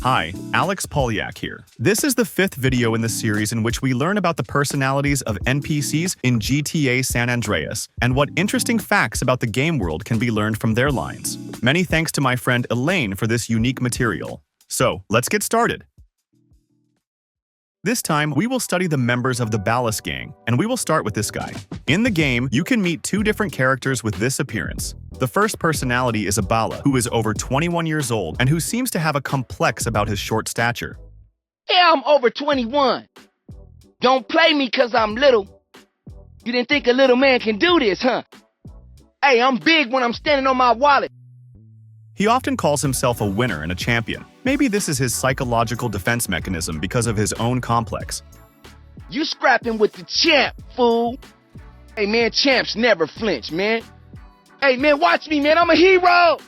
Hi, Alex Polyak here. This is the 5th video in the series in which we learn about the personalities of NPCs in GTA San Andreas and what interesting facts about the game world can be learned from their lines. Many thanks to my friend Elaine for this unique material. So, let's get started. This time, we will study the members of the Ballas gang, and we will start with this guy. In the game, you can meet 2 different characters with this appearance. The first personality is a Balla, who is over 21 years old and who seems to have a complex about his short stature. Yeah, I'm over 21. Don't play me cause I'm little. You didn't think a little man can do this, huh? Hey, I'm big when I'm standing on my wallet. He often calls himself a winner and a champion. Maybe this is his psychological defense mechanism because of his own complex. You scrapping with the champ, fool. Hey, man, champs never flinch, man. Hey, man, watch me, man. I'm a hero.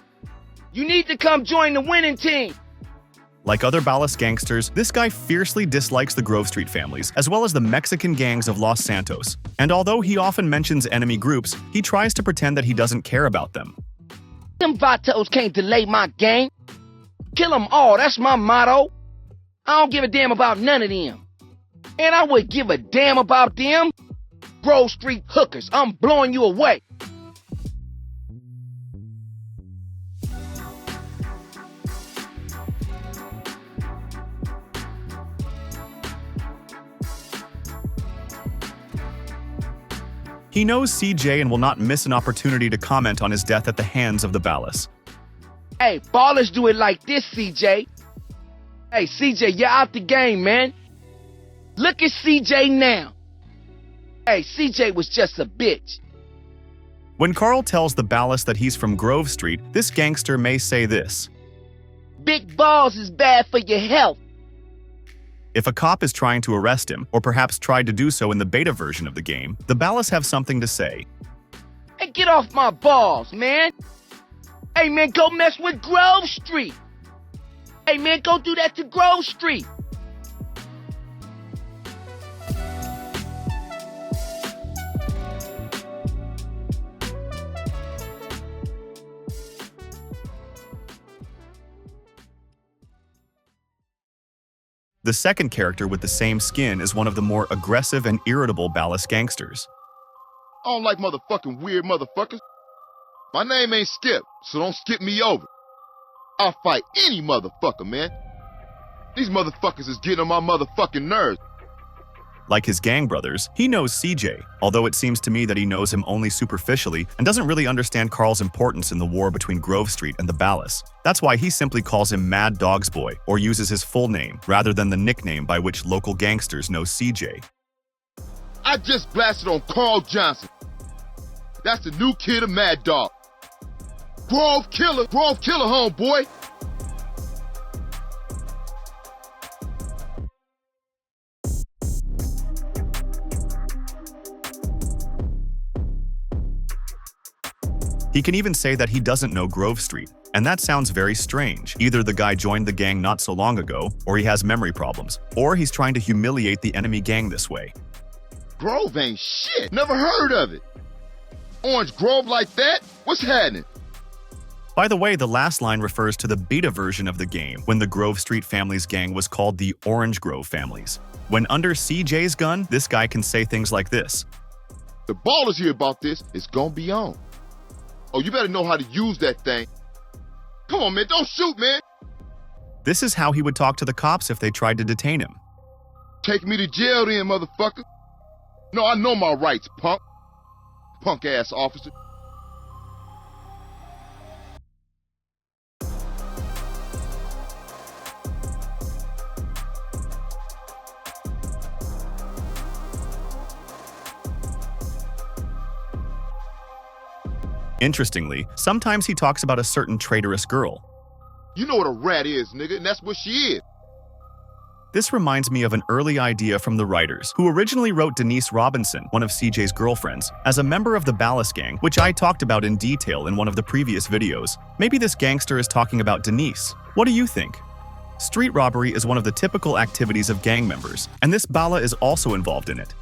You need to come join the winning team. Like other Ballas gangsters, this guy fiercely dislikes the Grove Street families, as well as the Mexican gangs of Los Santos. And although he often mentions enemy groups, he tries to pretend that he doesn't care about them. Them vatos can't delay my game. Kill them all, that's my motto. I don't give a damn about none of them. And I would give a damn about them. Grove Street hookers, I'm blowing you away. He knows CJ and will not miss an opportunity to comment on his death at the hands of the Ballas. Hey, ballers do it like this, CJ. Hey, CJ, you're out the game, man. Look at CJ now. Hey, CJ was just a bitch. When Carl tells the Ballas that he's from Grove Street, this gangster may say this. Big balls is bad for your health. If a cop is trying to arrest him, or perhaps tried to do so in the beta version of the game, the Ballas have something to say. Hey, get off my balls, man. Hey, man, go mess with Grove Street. Hey, man, go do that to Grove Street. The second character with the same skin is one of the more aggressive and irritable Ballas gangsters. I don't like motherfucking weird motherfuckers. My name ain't Skip, so don't skip me over. I'll fight any motherfucker, man. These motherfuckers is getting on my motherfucking nerves. Like his gang brothers, he knows CJ, although it seems to me that he knows him only superficially and doesn't really understand Carl's importance in the war between Grove Street and the Ballas. That's why he simply calls him Mad Dogs Boy, or uses his full name, rather than the nickname by which local gangsters know CJ. I just blasted on Carl Johnson. That's the new kid of Mad Dog. Grove Killer, homeboy. He can even say that he doesn't know Grove Street, and that sounds very strange. Either the guy joined the gang not so long ago, or he has memory problems, or he's trying to humiliate the enemy gang this way. Grove ain't shit. Never heard of it. Orange Grove like that? What's happening? By the way, the last line refers to the beta version of the game, when the Grove Street family's gang was called the Orange Grove families. When under CJ's gun, this guy can say things like this. The ballers hear about this, it's gonna be on. Oh, you better know how to use that thing. Come on, man, don't shoot, man. This is how he would talk to the cops if they tried to detain him. Take me to jail then, motherfucker. No, I know my rights, punk. Punk-ass officer. Interestingly, sometimes he talks about a certain traitorous girl. You know what a rat is, nigga, and that's what she is. This reminds me of an early idea from the writers, who originally wrote Denise Robinson, one of CJ's girlfriends, as a member of the Ballas gang, which I talked about in detail in one of the previous videos. Maybe this gangster is talking about Denise. What do you think? Street robbery is one of the typical activities of gang members, and this Balla is also involved in it.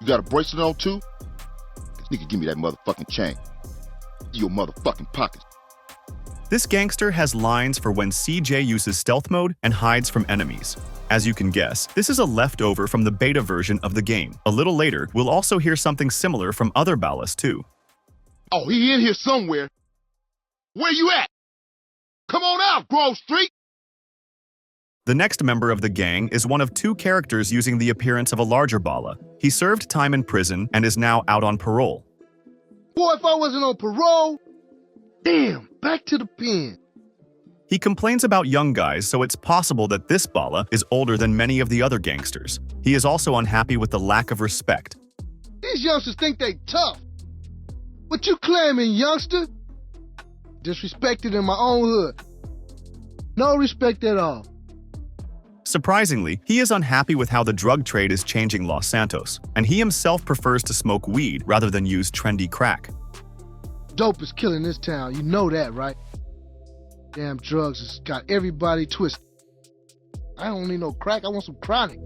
You got a bracelet on too? Nigga, give me that motherfucking chain. Your motherfucking pockets. This gangster has lines for when CJ uses stealth mode and hides from enemies. As you can guess, this is a leftover from the beta version of the game. A little later, we'll also hear something similar from other Ballas too. Oh, he in here somewhere. Where you at? Come on out, Grove Street! The next member of the gang is one of two characters using the appearance of a larger Balla. He served time in prison and is now out on parole. Boy, if I wasn't on parole, damn, back to the pen. He complains about young guys, so it's possible that this Balla is older than many of the other gangsters. He is also unhappy with the lack of respect. These youngsters think they tough. What you claiming, youngster? Disrespected in my own hood. No respect at all. Surprisingly, he is unhappy with how the drug trade is changing Los Santos, and he himself prefers to smoke weed rather than use trendy crack. Dope is killing this town, you know that, right? Damn drugs has got everybody twisted. I don't need no crack, I want some chronic.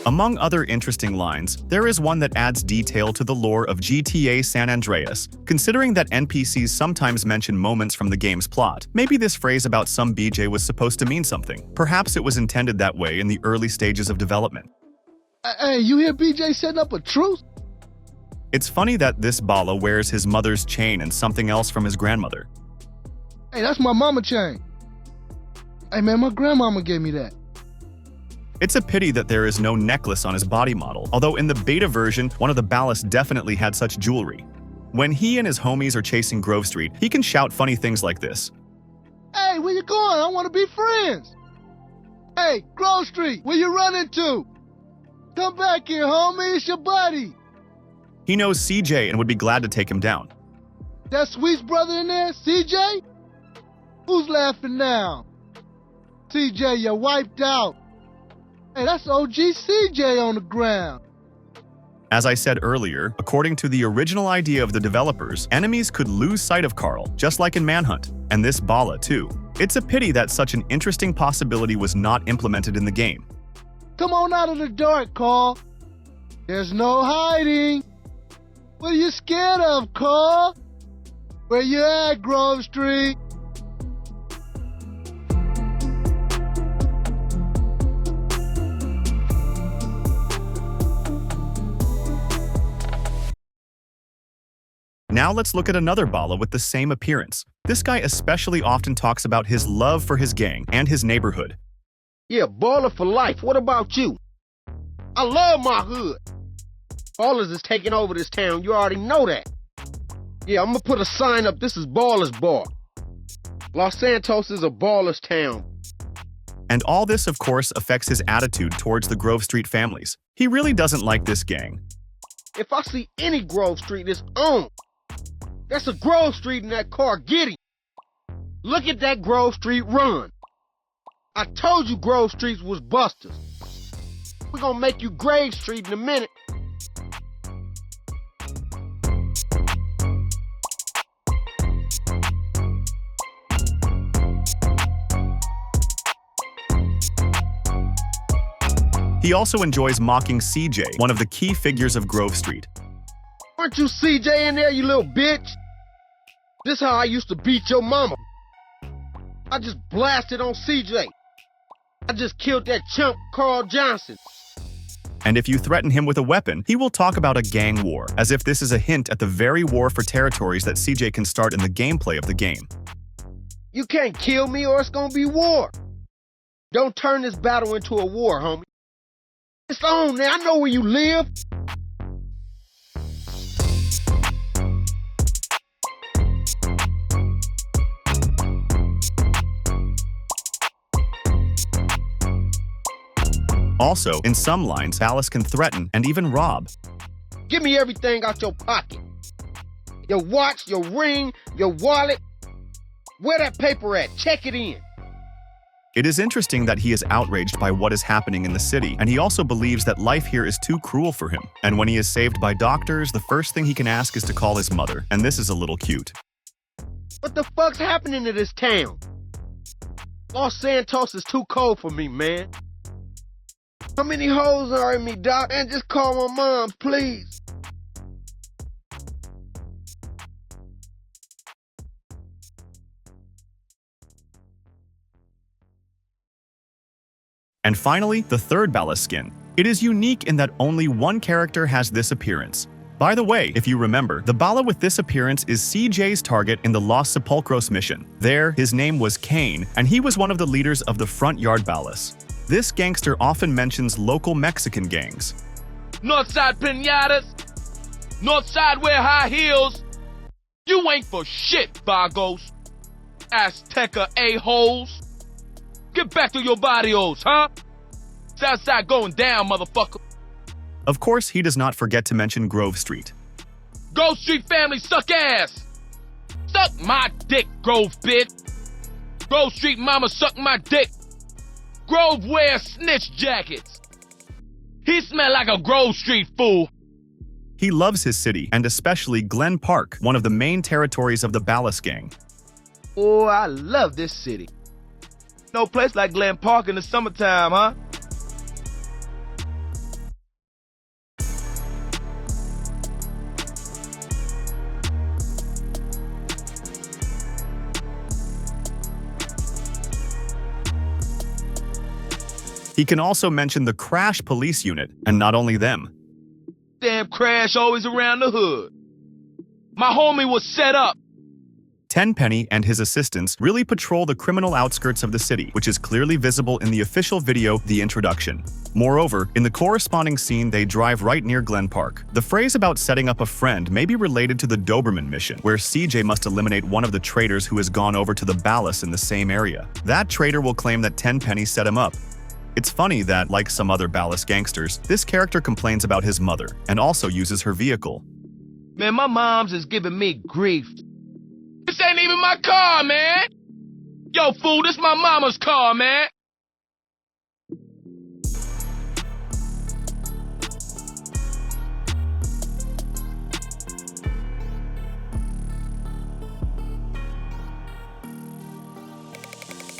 Among other interesting lines, there is one that adds detail to the lore of GTA San Andreas. Considering that NPCs sometimes mention moments from the game's plot, maybe this phrase about some BJ was supposed to mean something. Perhaps it was intended that way in the early stages of development. Hey, you hear BJ setting up a truce? It's funny that this Balla wears his mother's chain and something else from his grandmother. Hey, that's my mama chain. Hey man, my grandmama gave me that. It's a pity that there is no necklace on his body model, although in the beta version, one of the Ballas definitely had such jewelry. When he and his homies are chasing Grove Street, he can shout funny things like this. Hey, where you going? I want to be friends. Hey, Grove Street, where you running to? Come back here, homie, it's your buddy. He knows CJ and would be glad to take him down. That Sweet's brother in there, CJ? Who's laughing now? CJ, you're wiped out. Hey, that's OG CJ on the ground. As I said earlier, according to the original idea of the developers, enemies could lose sight of Carl, just like in Manhunt, and this Balla too. It's a pity that such an interesting possibility was not implemented in the game. Come on out of the dark, Carl. There's no hiding. What are you scared of, Carl? Where you at, Grove Street? Now let's look at another Balla with the same appearance. This guy especially often talks about his love for his gang and his neighborhood. Yeah, baller for life. What about you? I love my hood. Ballers is taking over this town. You already know that. Yeah, I'm gonna put a sign up. This is Ballers Bar. Los Santos is a ballers town. And all this, of course, affects his attitude towards the Grove Street families. He really doesn't like this gang. If I see any Grove Street, it's on. That's a Grove Street in that car. Get him. Look at that Grove Street run. I told you Grove Street was busters. We're gonna make you Grave Street in a minute. He also enjoys mocking CJ, one of the key figures of Grove Street. Aren't you CJ in there, you little bitch? This how I used to beat your mama. I just blasted on CJ. I just killed that chump Carl Johnson. And if you threaten him with a weapon, he will talk about a gang war, as if this is a hint at the very war for territories that CJ can start in the gameplay of the game. You can't kill me or it's gonna be war. Don't turn this battle into a war, homie. It's on now, I know where you live. Also, in some lines, Ballas can threaten and even rob. Give me everything out your pocket. Your watch, your ring, your wallet. Where that paper at? Check it in. It is interesting that he is outraged by what is happening in the city, and he also believes that life here is too cruel for him. And when he is saved by doctors, the first thing he can ask is to call his mother, and this is a little cute. What the fuck's happening to this town? Los Santos is too cold for me, man. How many hoes are in me, Doc? And just call my mom, please. And finally, the third Ballas skin. It is unique in that only one character has this appearance. By the way, if you remember, the Bala with this appearance is CJ's target in the Los Sepulcros mission. There, his name was Kane, and he was one of the leaders of the Front Yard Ballas. This gangster often mentions local Mexican gangs. Northside pinatas, Northside wear high heels. You ain't for shit, Vagos. Azteca a-holes. Get back to your barrios, huh? Southside going down, motherfucker. Of course, he does not forget to mention Grove Street. Grove Street family suck ass. Suck my dick, Grove bitch. Grove Street mama suck my dick. Grove wear snitch jackets. He smell like a Grove Street fool. He loves his city, and especially Glen Park, one of the main territories of the Ballas gang. Oh, I love this city. No place like Glen Park in the summertime, huh? He can also mention the Crash Police Unit, and not only them. Damn Crash always around the hood. My homie was set up. Tenpenny and his assistants really patrol the criminal outskirts of the city, which is clearly visible in the official video, The Introduction. Moreover, in the corresponding scene, they drive right near Glen Park. The phrase about setting up a friend may be related to the Doberman mission, where CJ must eliminate one of the traitors who has gone over to the Ballas in the same area. That traitor will claim that Tenpenny set him up. It's funny that, like some other Ballas gangsters, this character complains about his mother, and also uses her vehicle. Man, my mom's is giving me grief. This ain't even my car, man! Yo, fool, this my mama's car, man!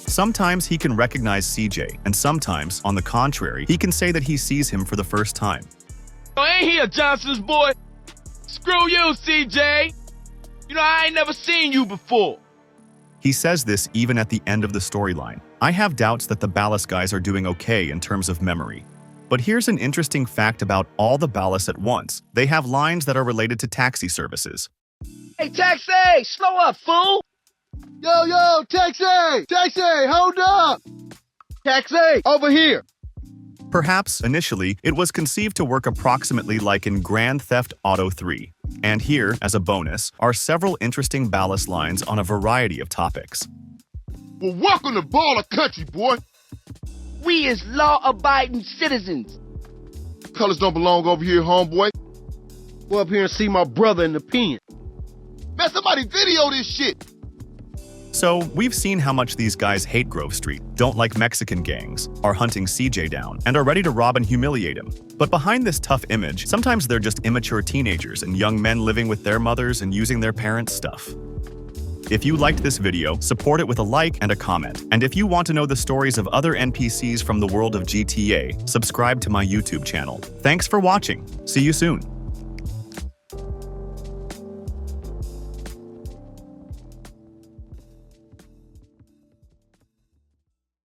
Sometimes he can recognize CJ, and sometimes, on the contrary, he can say that he sees him for the first time. Oh, ain't he a Johnson's boy? Screw you, CJ! You know, I ain't never seen you before. He says this even at the end of the storyline. I have doubts that the Ballas guys are doing okay in terms of memory. But here's an interesting fact about all the Ballas at once. They have lines that are related to taxi services. Hey, taxi! Slow up, fool! Yo, taxi! Taxi, hold up! Taxi, over here! Perhaps, initially, it was conceived to work approximately like in Grand Theft Auto 3. And here, as a bonus, are several interesting Ballas lines on a variety of topics. Well, welcome to Baller Country, boy. We is law-abiding citizens. Colors don't belong over here, homeboy. Go up here and see my brother in the pen. Man, somebody video this shit. So, we've seen how much these guys hate Grove Street, don't like Mexican gangs, are hunting CJ down, and are ready to rob and humiliate him. But behind this tough image, sometimes they're just immature teenagers and young men living with their mothers and using their parents' stuff. If you liked this video, support it with a like and a comment. And if you want to know the stories of other NPCs from the world of GTA, subscribe to my YouTube channel. Thanks for watching. See you soon.